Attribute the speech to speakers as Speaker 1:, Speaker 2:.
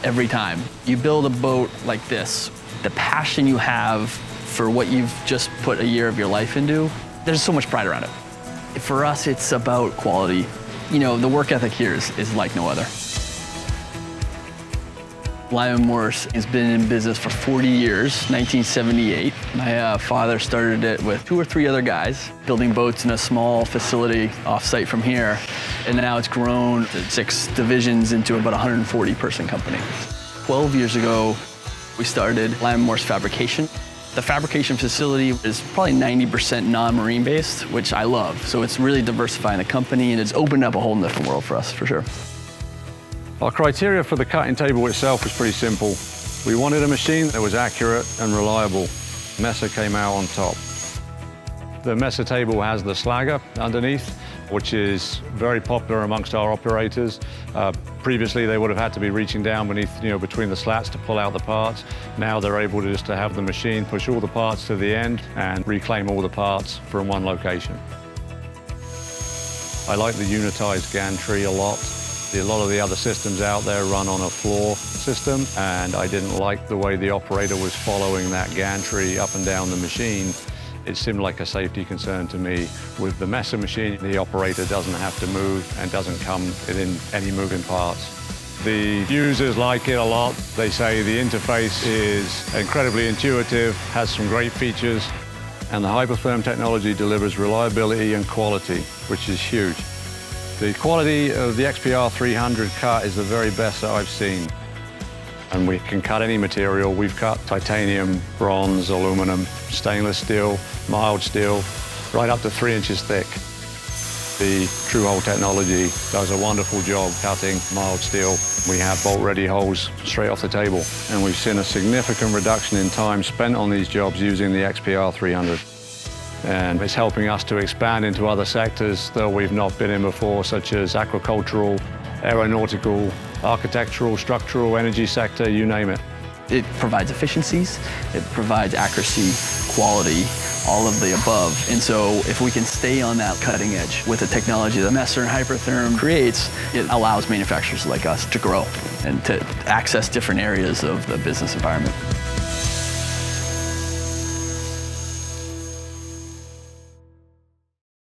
Speaker 1: every time. You build a boat like this, the passion you have for what you've just put a year of your life into, there's so much pride around it. For us, it's about quality. You know, the work ethic here is like no other. Lyman-Morse has been in business for 40 years, 1978. My father started it with 2 or 3 other guys, building boats in a small facility off-site from here. And now it's grown to 6 divisions into about a 140-person company. 12 years ago, we started Lyman-Morse Fabrication. The fabrication facility is probably 90% non-marine based, which I love. So it's really diversifying the company, and it's opened up a whole different world for us, for sure.
Speaker 2: Our criteria for the cutting table itself was pretty simple. We wanted a machine that was accurate and reliable. Messer came out on top. The Messer table has the slagger underneath, which is very popular amongst our operators. Previously, they would have had to be reaching down beneath, between the slats to pull out the parts. Now they're able to just have the machine push all the parts to the end and reclaim all the parts from one location. I like the unitized gantry a lot. A lot of the other systems out there run on a floor system, and I didn't like the way the operator was following that gantry up and down the machine. It seemed like a safety concern to me. With the Messer machine, the operator doesn't have to move and doesn't come in any moving parts. The users like it a lot. They say the interface is incredibly intuitive, has some great features, and the Hypertherm technology delivers reliability and quality, which is huge. The quality of the XPR 300 cut is the very best that I've seen. And we can cut any material. We've cut titanium, bronze, aluminum, stainless steel, mild steel, right up to 3 inches thick. The TrueHole technology does a wonderful job cutting mild steel. We have bolt-ready holes straight off the table. And we've seen a significant reduction in time spent on these jobs using the XPR 300. And it's helping us to expand into other sectors that we've not been in before, such as agricultural, aeronautical, architectural, structural, energy sector, you name it.
Speaker 1: It provides efficiencies, it provides accuracy, quality, all of the above. And so if we can stay on that cutting edge with the technology that Messer and Hypertherm creates, it allows manufacturers like us to grow and to access different areas of the business environment.